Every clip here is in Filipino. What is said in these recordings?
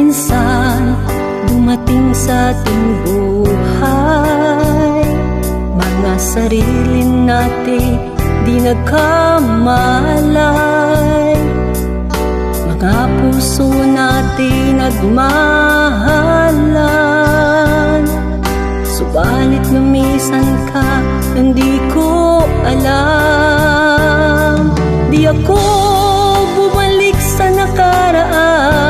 minsan dumating sa ating buhay, mga sarili natin di nagkamalay, mga puso natin nagmahalan. Subalit lumisan ka, hindi ko alam. Di ako bumalik sa nakaraan,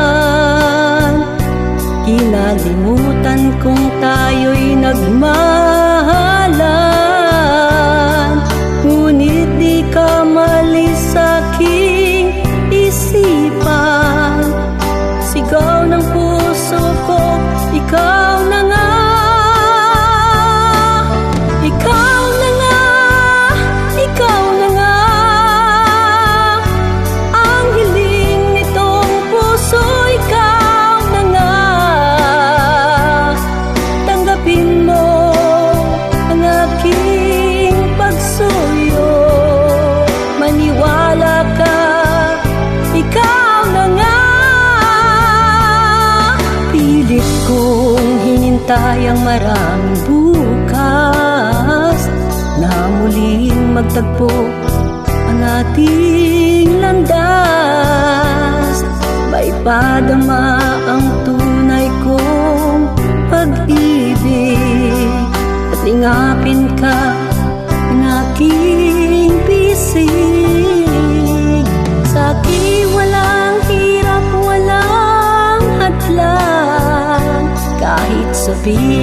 kinalimutan kong tayo'y nagmahalan. Ngunit di ka malis sa aking isipan, sigaw ng puso ko, ikaw na nga. Ikaw na nga, ikaw na nga, ang hiling nitong puso, ikaw na nga. Tanggapin mo ang aking pagsuyo, maniwala ka, ikaw na nga. Pilit kong hinintay ang maraming bukas na muling magtagpo ang ating landas. Maipadama ang tunay kong pag-ibig at lingapin ka ng aking pisig. Sa aking walang hirap, walang hadlang, kahit sabihin